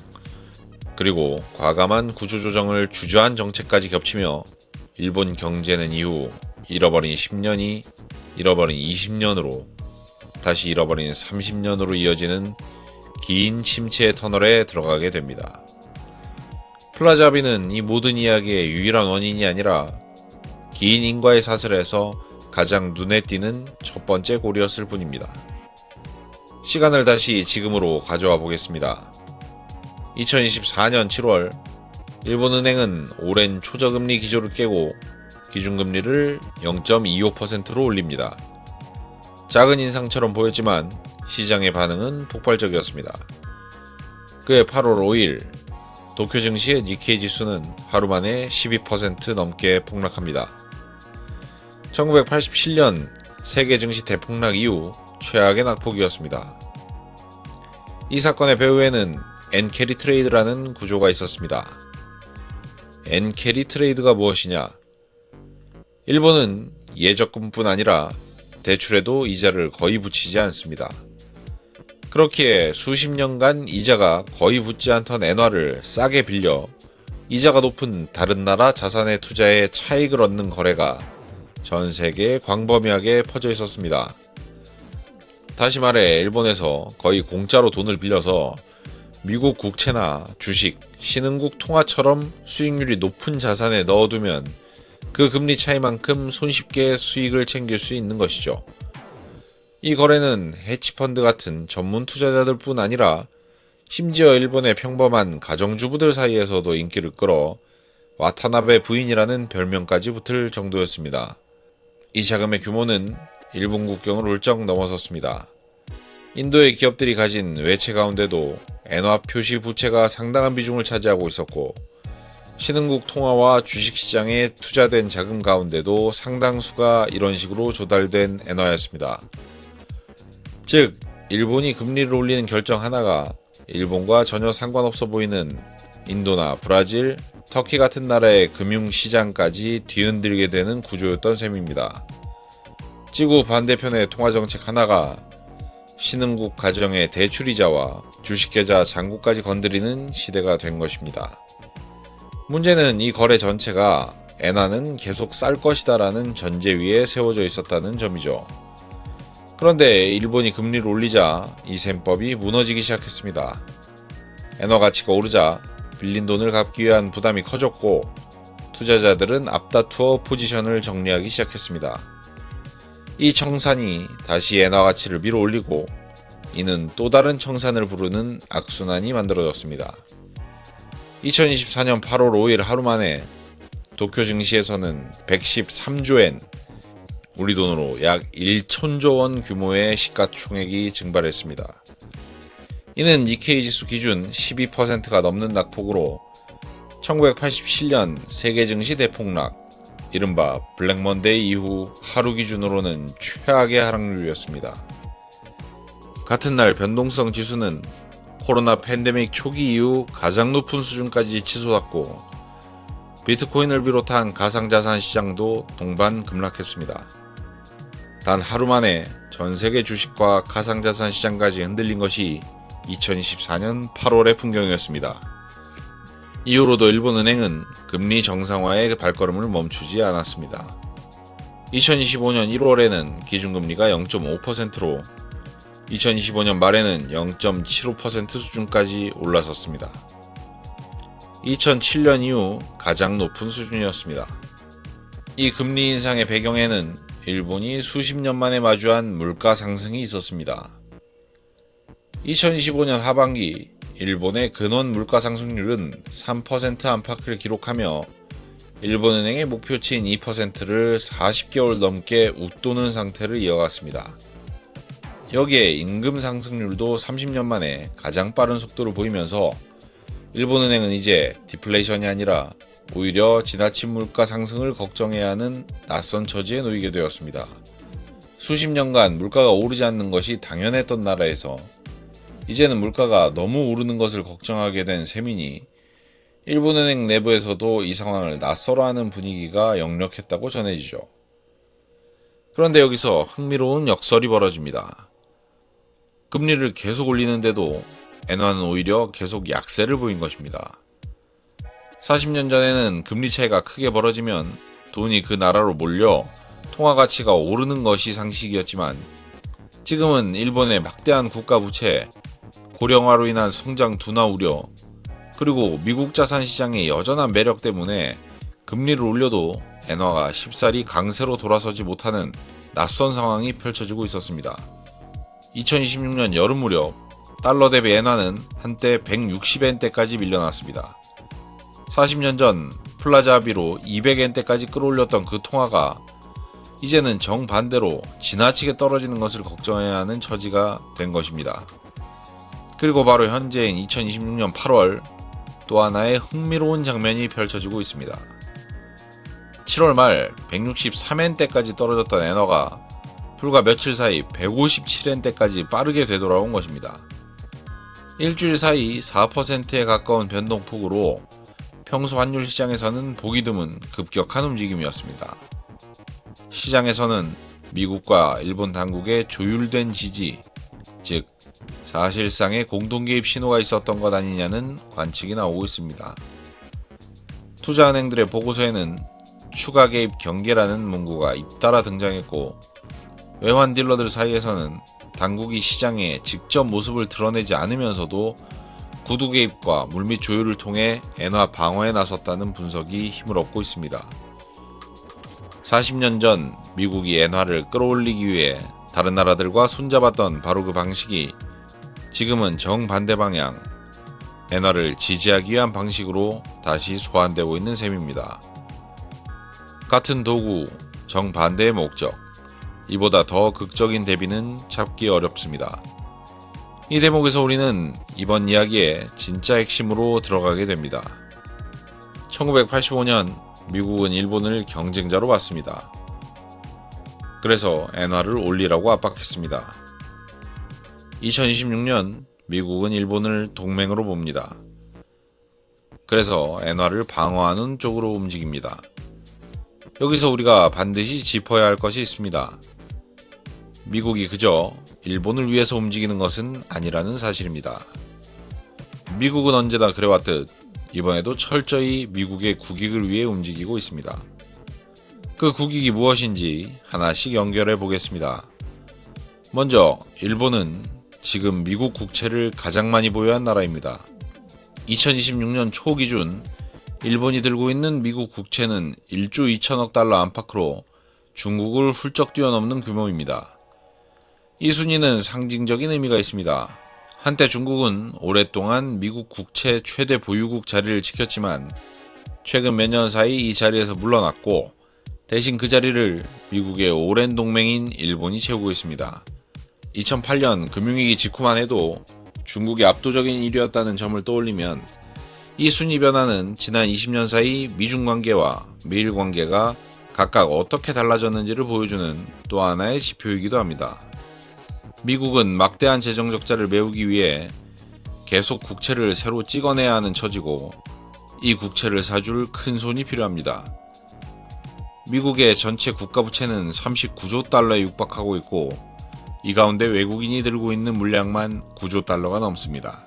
Speaker 1: 그리고 과감한 구조조정을 주저한 정책까지 겹치며 일본 경제는 이후 잃어버린 10년이 잃어버린 20년으로 다시 잃어버린 30년으로 이어지는 긴 침체의 터널에 들어가게 됩니다. 플라자비는 이 모든 이야기의 유일한 원인이 아니라 긴 인과의 사슬에서 가장 눈에 띄는 첫 번째 고리였을 뿐입니다. 시간을 다시 지금으로 가져와 보겠습니다. 2024년 7월 일본은행은 오랜 초저금리 기조를 깨고 기준금리를 0.25%로 올립니다. 작은 인상처럼 보였지만 시장의 반응은 폭발적이었습니다. 그해 8월 5일 도쿄 증시의 니케이 지수는 하루 만에 12% 넘게 폭락합니다. 1987년 세계 증시 대폭락 이후 최악의 낙폭이었습니다. 이 사건의 배후에는 엔캐리 트레이드라는 구조가 있었습니다. 엔캐리 트레이드가 무엇이냐? 일본은 예적금뿐 아니라 대출에도 이자를 거의 붙이지 않습니다. 그렇기에 수십 년간 이자가 거의 붙지 않던 엔화를 싸게 빌려 이자가 높은 다른 나라 자산의 투자에 차익을 얻는 거래가 전 세계에 광범위하게 퍼져 있었습니다. 다시 말해 일본에서 거의 공짜로 돈을 빌려서 미국 국채나 주식, 신흥국 통화처럼 수익률이 높은 자산에 넣어두면 그 금리 차이만큼 손쉽게 수익을 챙길 수 있는 것이죠. 이 거래는 해치펀드 같은 전문 투자자들 뿐 아니라 심지어 일본의 평범한 가정주부들 사이에서도 인기를 끌어 와타나베 부인이라는 별명까지 붙을 정도였습니다. 이 자금의 규모는 일본 국경을 훌쩍 넘어섰습니다. 인도의 기업들이 가진 외채 가운데도 엔화 표시 부채가 상당한 비중을 차지하고 있었고 신흥국 통화와 주식시장에 투자된 자금 가운데도 상당수가 이런 식으로 조달된 엔화였습니다. 즉, 일본이 금리를 올리는 결정 하나가 일본과 전혀 상관없어 보이는 인도나 브라질, 터키 같은 나라의 금융시장까지 뒤흔들게 되는 구조였던 셈입니다. 지구 반대편의 통화정책 하나가 신흥국 가정의 대출이자와 주식계좌 잔고까지 건드리는 시대가 된 것입니다. 문제는 이 거래 전체가 엔화는 계속 쌀 것이다라는 전제 위에 세워져 있었다는 점이죠. 그런데 일본이 금리를 올리자 이 셈법이 무너지기 시작했습니다. 엔화 가치가 오르자 빌린 돈을 갚기 위한 부담이 커졌고 투자자들은 앞다투어 포지션을 정리하기 시작했습니다. 이 청산이 다시 엔화 가치를 밀어 올리고 이는 또 다른 청산을 부르는 악순환이 만들어졌습니다. 2024년 8월 5일 하루 만에 도쿄 증시에서는 113조엔, 우리 돈으로 약 1천조 원 규모의 시가총액이 증발했습니다. 이는 니케이 지수 기준 12%가 넘는 낙폭으로 1987년 세계 증시 대폭락, 이른바 블랙먼데이 이후 하루 기준으로는 최악의 하락률이었습니다. 같은 날 변동성 지수는 코로나 팬데믹 초기 이후 가장 높은 수준까지 치솟았고 비트코인을 비롯한 가상자산 시장도 동반 급락했습니다. 단 하루 만에 전 세계 주식과 가상자산 시장까지 흔들린 것이 2024년 8월의 풍경이었습니다. 이후로도 일본은행은 금리 정상화의 발걸음을 멈추지 않았습니다. 2025년 1월에는 기준금리가 0.5%로 2025년 말에는 0.75% 수준까지 올라섰습니다. 2007년 이후 가장 높은 수준이었습니다. 이 금리 인상의 배경에는 일본이 수십 년 만에 마주한 물가 상승이 있었습니다. 2025년 하반기 일본의 근원 물가 상승률은 3% 안팎을 기록하며 일본은행의 목표치인 2%를 40개월 넘게 웃도는 상태를 이어갔습니다. 여기에 임금 상승률도 30년 만에 가장 빠른 속도를 보이면서 일본은행은 이제 디플레이션이 아니라 오히려 지나친 물가 상승을 걱정해야 하는 낯선 처지에 놓이게 되었습니다. 수십 년간 물가가 오르지 않는 것이 당연했던 나라에서 이제는 물가가 너무 오르는 것을 걱정하게 된 셈이니 일본은행 내부에서도 이 상황을 낯설어하는 분위기가 역력했다고 전해지죠. 그런데 여기서 흥미로운 역설이 벌어집니다. 금리를 계속 올리는데도 엔화는 오히려 계속 약세를 보인 것입니다. 40년 전에는 금리 차이가 크게 벌어지면 돈이 그 나라로 몰려 통화 가치가 오르는 것이 상식이었지만 지금은 일본의 막대한 국가 부채, 고령화로 인한 성장 둔화 우려, 그리고 미국 자산 시장의 여전한 매력 때문에 금리를 올려도 엔화가 쉽사리 강세로 돌아서지 못하는 낯선 상황이 펼쳐지고 있었습니다. 2026년 여름 무렵 달러 대비 엔화는 한때 160엔대까지 밀려났습니다. 40년 전 플라자 합의로 200엔대까지 끌어올렸던 그 통화가 이제는 정반대로 지나치게 떨어지는 것을 걱정해야 하는 처지가 된 것입니다. 그리고 바로 현재인 2026년 8월 또 하나의 흥미로운 장면이 펼쳐지고 있습니다. 7월 말 163엔대까지 떨어졌던 엔화가 불과 며칠 사이 157엔대까지 빠르게 되돌아온 것입니다. 일주일 사이 4%에 가까운 변동폭으로 평소 환율 시장에서는 보기 드문 급격한 움직임이었습니다. 시장에서는 미국과 일본 당국의 조율된 지지, 즉 사실상의 공동개입 신호가 있었던 것 아니냐는 관측이 나오고 있습니다. 투자은행들의 보고서에는 추가 개입 경계라는 문구가 잇따라 등장했고 외환 딜러들 사이에서는 당국이 시장에 직접 모습을 드러내지 않으면서도 구두 개입과 물밑 조율을 통해 엔화 방어에 나섰다는 분석이 힘을 얻고 있습니다. 40년 전 미국이 엔화를 끌어올리기 위해 다른 나라들과 손잡았던 바로 그 방식이 지금은 정반대 방향, 엔화를 지지하기 위한 방식으로 다시 소환되고 있는 셈입니다. 같은 도구, 정반대의 목적, 이보다 더 극적인 대비는 찾기 어렵습니다. 이 대목에서 우리는 이번 이야기의 진짜 핵심으로 들어가게 됩니다. 1985년 미국은 일본을 경쟁자로 봤습니다. 그래서 엔화를 올리라고 압박했습니다. 2026년 미국은 일본을 동맹으로 봅니다. 그래서 엔화를 방어하는 쪽으로 움직입니다. 여기서 우리가 반드시 짚어야 할 것이 있습니다. 미국이 그저 일본을 위해서 움직이는 것은 아니라는 사실입니다. 미국은 언제나 그래왔듯 이번에도 철저히 미국의 국익을 위해 움직이고 있습니다. 그 국익이 무엇인지 하나씩 연결해 보겠습니다. 먼저 일본은 지금 미국 국채를 가장 많이 보유한 나라입니다. 2026년 초 기준 일본이 들고 있는 미국 국채는 1조 2천억 달러 안팎으로 중국을 훌쩍 뛰어넘는 규모입니다. 이 순위는 상징적인 의미가 있습니다. 한때 중국은 오랫동안 미국 국채 최대 보유국 자리를 지켰지만 최근 몇 년 사이 이 자리에서 물러났고 대신 그 자리를 미국의 오랜 동맹인 일본이 채우고 있습니다. 2008년 금융위기 직후만 해도 중국이 압도적인 1위였다는 점을 떠올리면 이 순위 변화는 지난 20년 사이 미중 관계와 미일 관계가 각각 어떻게 달라졌는지를 보여주는 또 하나의 지표이기도 합니다. 미국은 막대한 재정 적자를 메우기 위해 계속 국채를 새로 찍어내야 하는 처지고 이 국채를 사줄 큰 손이 필요합니다. 미국의 전체 국가 부채는 39조 달러에 육박하고 있고 이 가운데 외국인이 들고 있는 물량만 9조 달러가 넘습니다.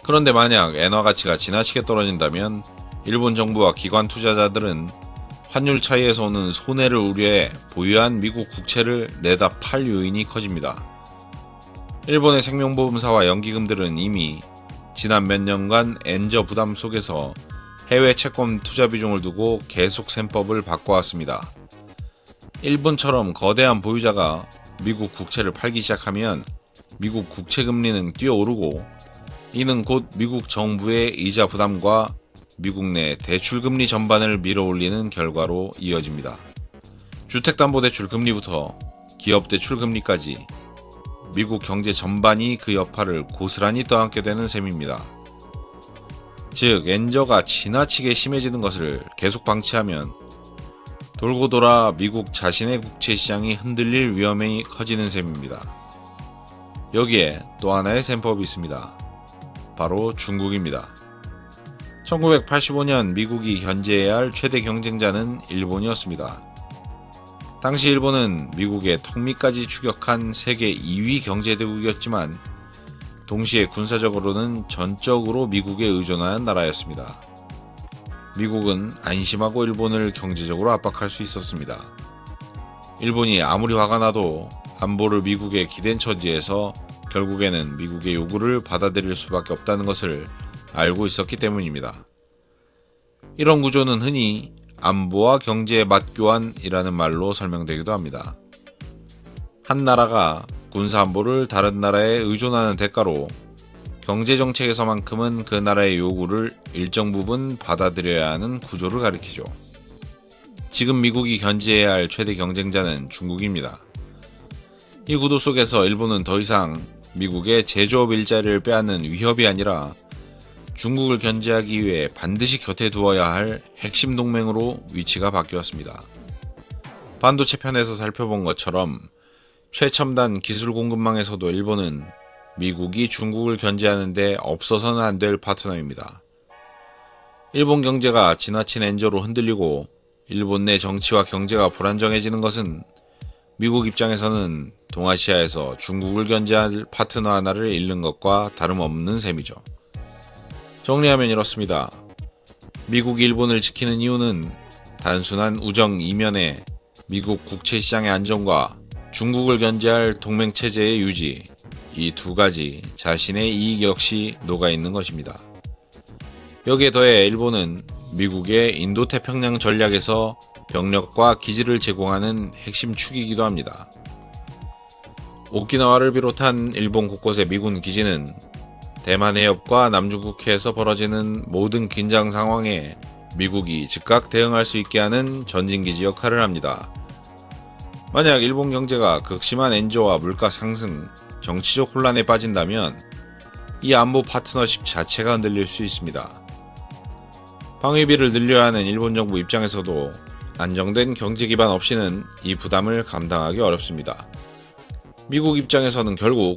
Speaker 1: 그런데 만약 엔화 가치가 지나치게 떨어진다면 일본 정부와 기관 투자자들은 환율 차이에서 오는 손해를 우려해 보유한 미국 국채를 내다 팔 요인이 커집니다. 일본의 생명보험사와 연기금들은 이미 지난 몇 년간 엔저 부담 속에서 해외 채권 투자 비중을 두고 계속 셈법을 바꿔왔습니다. 일본처럼 거대한 보유자가 미국 국채를 팔기 시작하면 미국 국채 금리는 뛰어오르고, 이는 곧 미국 정부의 이자 부담과 미국 내 대출 금리 전반을 밀어올리는 결과로 이어집니다. 주택담보대출 금리부터 기업 대출 금리까지 미국 경제 전반이 그 여파를 고스란히 떠안게 되는 셈입니다. 즉, 엔저가 지나치게 심해지는 것을 계속 방치하면 돌고 돌아 미국 자신의 국채 시장이 흔들릴 위험이 커지는 셈입니다. 여기에 또 하나의 셈법이 있습니다. 바로 중국입니다. 1985년 미국이 견제해야 할 최대 경쟁자는 일본이었습니다. 당시 일본은 미국의 턱밑까지 추격한 세계 2위 경제대국이었지만 동시에 군사적으로는 전적으로 미국에 의존하는 나라였습니다. 미국은 안심하고 일본을 경제적으로 압박할 수 있었습니다. 일본이 아무리 화가 나도 안보를 미국에 기댄 처지에서 결국에는 미국의 요구를 받아들일 수밖에 없다는 것을 알고 있었기 때문입니다. 이런 구조는 흔히 안보와 경제의 맞교환이라는 말로 설명되기도 합니다. 한 나라가 군사안보를 다른 나라에 의존하는 대가로 경제정책에서만큼은 그 나라의 요구를 일정 부분 받아들여야 하는 구조를 가리키죠. 지금 미국이 견제해야 할 최대 경쟁자는 중국입니다. 이 구도 속에서 일본은 더 이상 미국의 제조업 일자리를 빼앗는 위협이 아니라 중국을 견제하기 위해 반드시 곁에 두어야 할 핵심 동맹으로 위치가 바뀌었습니다. 반도체 편에서 살펴본 것처럼 최첨단 기술 공급망에서도 일본은 미국이 중국을 견제하는 데 없어서는 안 될 파트너입니다. 일본 경제가 지나친 엔저로 흔들리고 일본 내 정치와 경제가 불안정해지는 것은 미국 입장에서는 동아시아에서 중국을 견제할 파트너 하나를 잃는 것과 다름없는 셈이죠. 정리하면 이렇습니다. 미국이 일본을 지키는 이유는 단순한 우정 이면에 미국 국채 시장의 안정과 중국을 견제할 동맹체제의 유지, 이 두 가지 자신의 이익 역시 녹아있는 것입니다. 여기에 더해 일본은 미국의 인도태평양 전략에서 병력과 기지를 제공하는 핵심 축이기도 합니다. 오키나와를 비롯한 일본 곳곳의 미군 기지는 대만 해협과 남중국해에서 벌어지는 모든 긴장 상황에 미국이 즉각 대응할 수 있게 하는 전진기지 역할을 합니다. 만약 일본 경제가 극심한 엔저와 물가 상승, 정치적 혼란에 빠진다면 이 안보 파트너십 자체가 흔들릴 수 있습니다. 방위비를 늘려야 하는 일본 정부 입장에서도 안정된 경제 기반 없이는 이 부담을 감당하기 어렵습니다. 미국 입장에서는 결국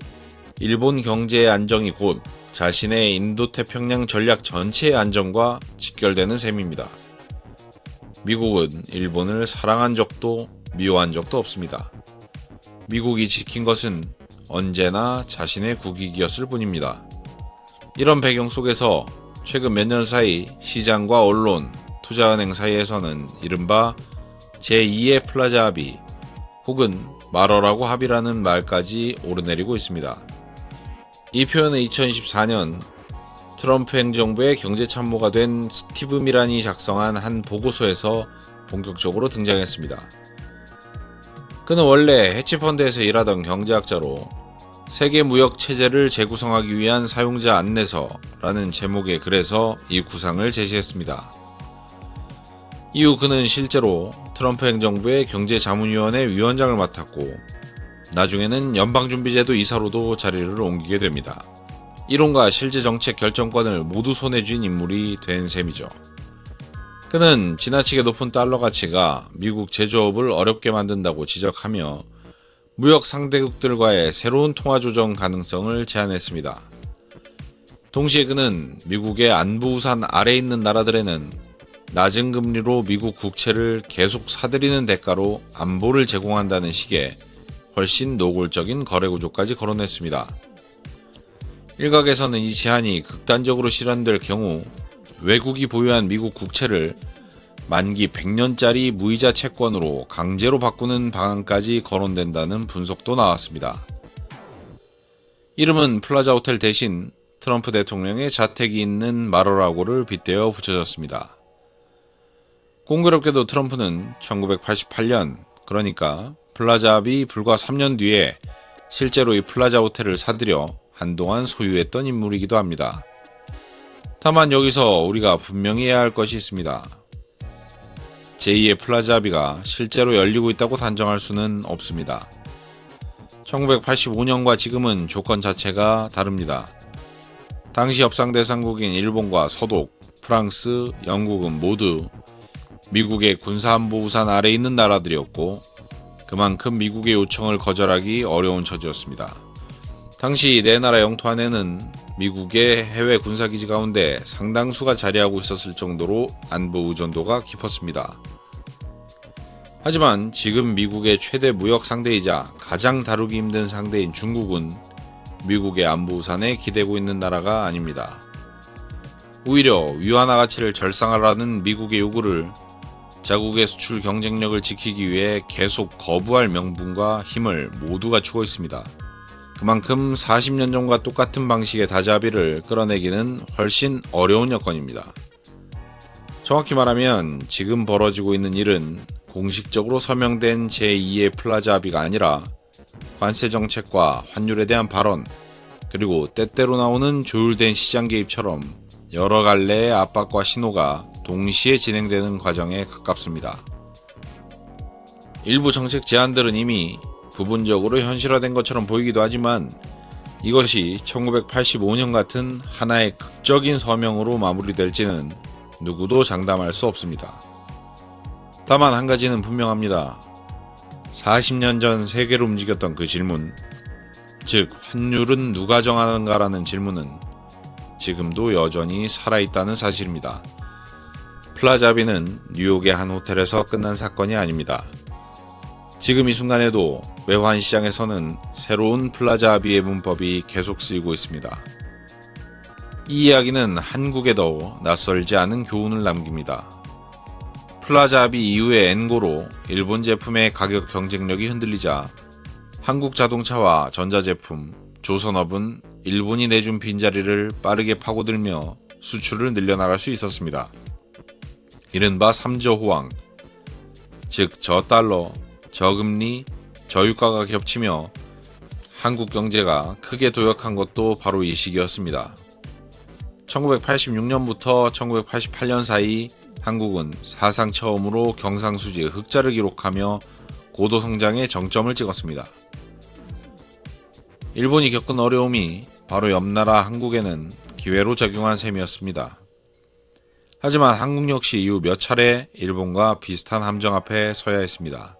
Speaker 1: 일본 경제의 안정이 곧 자신의 인도태평양 전략 전체의 안정과 직결되는 셈입니다. 미국은 일본을 사랑한 적도 미워한 적도 없습니다. 미국이 지킨 것은 언제나 자신의 국익이었을 뿐입니다. 이런 배경 속에서 최근 몇 년 사이 시장과 언론, 투자은행 사이에서는 이른바 제2의 플라자 합의 혹은 말어라고 합의라는 말까지 오르내리고 있습니다. 이 표현은 2024년 트럼프 행정부의 경제참모가 된 스티브 미란이 작성한 한 보고서에서 본격적으로 등장했습니다. 그는 원래 해치펀드에서 일하던 경제학자로 세계 무역 체제를 재구성하기 위한 사용자 안내서라는 제목의 글에서 이 구상을 제시했습니다. 이후 그는 실제로 트럼프 행정부의 경제자문위원회 위원장을 맡았고 나중에는 연방준비제도 이사로도 자리를 옮기게 됩니다. 이론과 실제 정책 결정권을 모두 손에 쥔 인물이 된 셈이죠. 그는 지나치게 높은 달러 가치가 미국 제조업을 어렵게 만든다고 지적하며 무역 상대국들과의 새로운 통화 조정 가능성을 제안했습니다. 동시에 그는 미국의 안보 우산 아래에 있는 나라들에는 낮은 금리로 미국 국채를 계속 사들이는 대가로 안보를 제공한다는 식의 훨씬 노골적인 거래 구조까지 거론했습니다. 일각에서는 이 제안이 극단적으로 실현될 경우 외국이 보유한 미국 국채를 만기 100년짜리 무이자 채권으로 강제로 바꾸는 방안까지 거론된다는 분석도 나왔습니다. 이름은 플라자 호텔 대신 트럼프 대통령의 자택이 있는 마로라고를 빗대어 붙여졌습니다. 공교롭게도 트럼프는 1988년, 그러니까 플라자합이 불과 3년 뒤에 실제로 이 플라자 호텔을 사들여 한동안 소유했던 인물이기도 합니다. 다만 여기서 우리가 분명히 해야 할 것이 있습니다. 제2의 플라자합의가 실제로 열리고 있다고 단정할 수는 없습니다. 1985년과 지금은 조건 자체가 다릅니다. 당시 협상 대상국인 일본과 서독, 프랑스, 영국은 모두 미국의 군사안보 우산 아래에 있는 나라들이었고 그만큼 미국의 요청을 거절하기 어려운 처지였습니다. 당시 네 나라 영토 안에는 미국의 해외 군사기지 가운데 상당수가 자리하고 있었을 정도로 안보 의존도가 깊었습니다. 하지만 지금 미국의 최대 무역 상대이자 가장 다루기 힘든 상대인 중국은 미국의 안보 우산에 기대고 있는 나라가 아닙니다. 오히려 위안화 가치를 절상하라는 미국의 요구를 자국의 수출 경쟁력을 지키기 위해 계속 거부할 명분과 힘을 모두 갖추고 있습니다. 그만큼 40년 전과 똑같은 방식의 다자합의를 끌어내기는 훨씬 어려운 여건입니다. 정확히 말하면 지금 벌어지고 있는 일은 공식적으로 서명된 제2의 플라자 합의가 아니라 관세 정책과 환율에 대한 발언, 그리고 때때로 나오는 조율된 시장 개입처럼 여러 갈래의 압박과 신호가 동시에 진행되는 과정에 가깝습니다. 일부 정책 제안들은 이미 부분적으로 현실화된 것처럼 보이기도 하지만 이것이 1985년 같은 하나의 극적인 서명으로 마무리될지는 누구도 장담할 수 없습니다. 다만 한 가지는 분명합니다. 40년 전 세계를 움직였던 그 질문, 즉 환율은 누가 정하는가라는 질문은 지금도 여전히 살아있다는 사실입니다. 플라자 합의는 뉴욕의 한 호텔에서 끝난 사건이 아닙니다. 지금 이 순간에도 외환 시장에서는 새로운 플라자 합의의 문법이 계속 쓰이고 있습니다. 이 이야기는 한국에도 낯설지 않은 교훈을 남깁니다. 플라자 합의 이후의 엔고로 일본 제품의 가격 경쟁력이 흔들리자 한국 자동차와 전자제품, 조선업은 일본이 내준 빈자리를 빠르게 파고들며 수출을 늘려나갈 수 있었습니다. 이른바 3저 호황, 즉 저달러, 저금리, 저유가가 겹치며 한국 경제가 크게 도약한 것도 바로 이 시기였습니다. 1986년부터 1988년 사이 한국은 사상 처음으로 경상수지의 흑자를 기록하며 고도 성장의 정점을 찍었습니다. 일본이 겪은 어려움이 바로 옆나라 한국에는 기회로 작용한 셈이었습니다. 하지만 한국 역시 이후 몇 차례 일본과 비슷한 함정 앞에 서야 했습니다.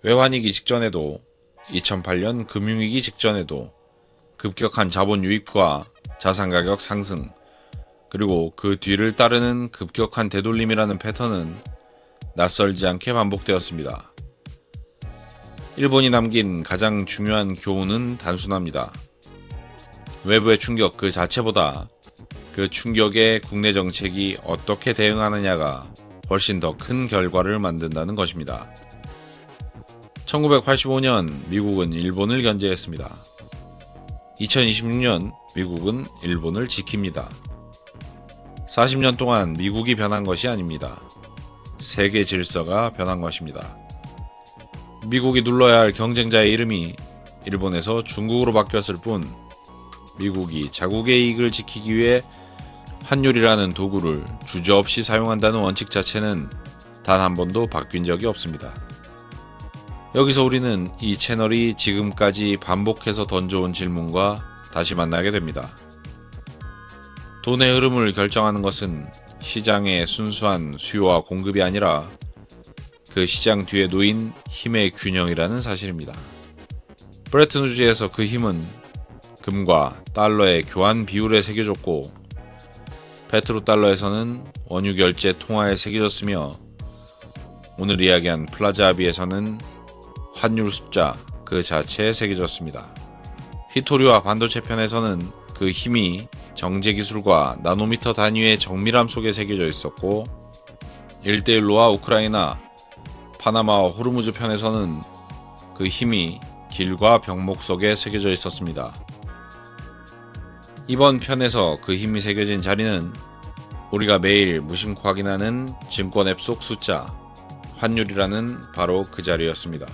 Speaker 1: 외환위기 직전에도 2008년 금융위기 직전에도 급격한 자본 유입과 자산가격 상승, 그리고 그 뒤를 따르는 급격한 되돌림이라는 패턴은 낯설지 않게 반복되었습니다. 일본이 남긴 가장 중요한 교훈은 단순합니다. 외부의 충격 그 자체보다 그 충격에 국내 정책이 어떻게 대응하느냐가 훨씬 더 큰 결과를 만든다는 것입니다. 1985년 미국은 일본을 견제했습니다. 2026년 미국은 일본을 지킵니다. 40년 동안 미국이 변한 것이 아닙니다. 세계 질서가 변한 것입니다. 미국이 눌러야 할 경쟁자의 이름이 일본에서 중국으로 바뀌었을 뿐 미국이 자국의 이익을 지키기 위해 환율이라는 도구를 주저없이 사용한다는 원칙 자체는 단 한 번도 바뀐 적이 없습니다. 여기서 우리는 이 채널이 지금까지 반복해서 던져온 질문과 다시 만나게 됩니다. 돈의 흐름을 결정하는 것은 시장의 순수한 수요와 공급이 아니라 그 시장 뒤에 놓인 힘의 균형이라는 사실입니다. 브레튼 우즈에서 그 힘은 금과 달러의 교환 비율에 새겨졌고 페트로달러에서는 원유 결제 통화에 새겨졌으며 오늘 이야기한 플라자 합의에서는 환율 숫자 그 자체에 새겨졌습니다. 히토리와 반도체 편에서는 그 힘이 정제기술과 나노미터 단위의 정밀함 속에 새겨져 있었고 1대1로와 우크라이나, 파나마와 호르무즈 편에서는 그 힘이 길과 병목 속에 새겨져 있었습니다. 이번 편에서 그 힘이 새겨진 자리는 우리가 매일 무심코 확인하는 증권 앱 속 숫자, 환율이라는 바로 그 자리였습니다.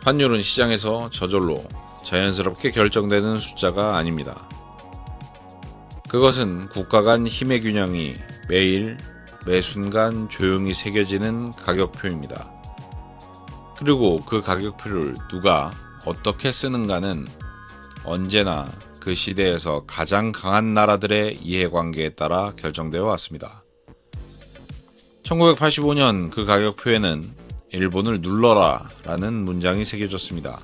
Speaker 1: 환율은 시장에서 저절로 자연스럽게 결정되는 숫자가 아닙니다. 그것은 국가 간 힘의 균형이 매일, 매 순간 조용히 새겨지는 가격표입니다. 그리고 그 가격표를 누가 어떻게 쓰는가는 언제나 그 시대에서 가장 강한 나라들의 이해관계에 따라 결정되어 왔습니다. 1985년 그 가격표에는 일본을 눌러라 라는 문장이 새겨졌습니다.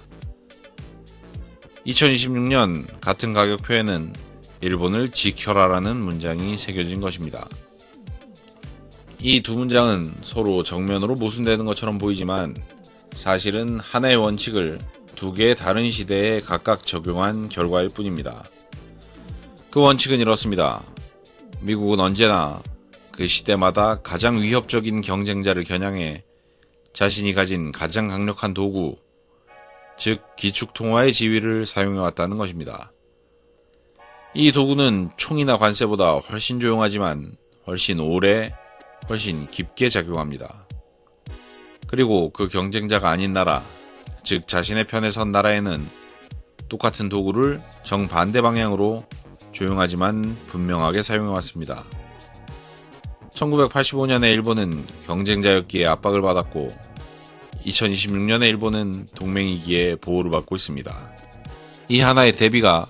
Speaker 1: 2026년 같은 가격표에는 일본을 지켜라 라는 문장이 새겨진 것입니다. 이 두 문장은 서로 정면으로 모순되는 것처럼 보이지만 사실은 하나의 원칙을 두 개의 다른 시대에 각각 적용한 결과일 뿐입니다. 그 원칙은 이렇습니다. 미국은 언제나 그 시대마다 가장 위협적인 경쟁자를 겨냥해 자신이 가진 가장 강력한 도구, 즉 기축통화의 지위를 사용해왔다는 것입니다. 이 도구는 총이나 관세보다 훨씬 조용하지만 훨씬 오래, 훨씬 깊게 작용합니다. 그리고 그 경쟁자가 아닌 나라, 즉 자신의 편에 선 나라에는 똑같은 도구를 정반대 방향으로 조용하지만 분명하게 사용해왔습니다. 1985년에 일본은 경쟁자였기에 압박을 받았고 2026년에 일본은 동맹이기에 보호를 받고 있습니다. 이 하나의 대비가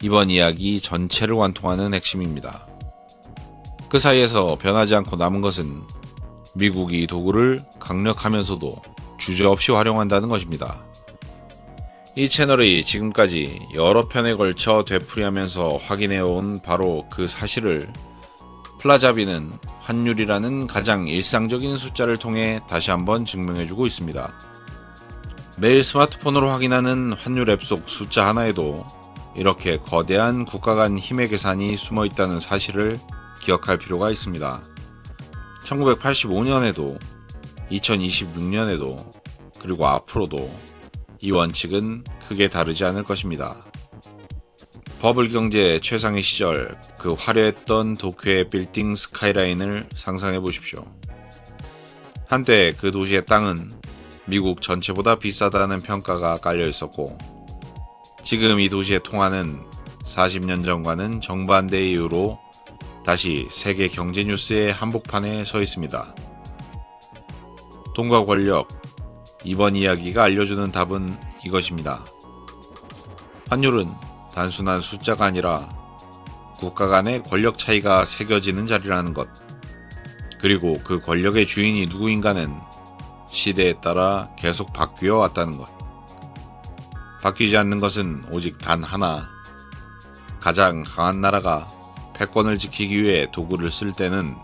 Speaker 1: 이번 이야기 전체를 관통하는 핵심입니다. 그 사이에서 변하지 않고 남은 것은 미국이 이 도구를 강력하면서도 주저없이 활용한다는 것입니다. 이 채널이 지금까지 여러 편에 걸쳐 되풀이하면서 확인해온 바로 그 사실을 플라자비는 환율이라는 가장 일상적인 숫자를 통해 다시 한번 증명해주고 있습니다. 매일 스마트폰으로 확인하는 환율 앱 속 숫자 하나에도 이렇게 거대한 국가 간 힘의 계산이 숨어 있다는 사실을 기억할 필요가 있습니다. 1985년에도 2026년에도 그리고 앞으로도 이 원칙은 크게 다르지 않을 것입니다. 버블 경제 최상의 시절 그 화려했던 도쿄의 빌딩 스카이라인을 상상해 보십시오. 한때 그 도시의 땅은 미국 전체보다 비싸다는 평가가 깔려 있었고 지금 이 도시의 통화는 40년 전과는 정반대의 이유로 다시 세계 경제 뉴스의 한복판에 서 있습니다. 돈과 권력, 이번 이야기가 알려주는 답은 이것입니다. 환율은 단순한 숫자가 아니라 국가 간의 권력 차이가 새겨지는 자리라는 것, 그리고 그 권력의 주인이 누구인가는 시대에 따라 계속 바뀌어 왔다는 것. 바뀌지 않는 것은 오직 단 하나, 가장 강한 나라가 패권을 지키기 위해 도구를 쓸 때는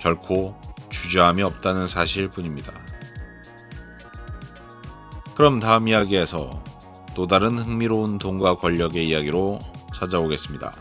Speaker 1: 결코 주저함이 없다는 사실일 뿐입니다. 그럼 다음 이야기에서 또 다른 흥미로운 돈과 권력의 이야기로 찾아오겠습니다.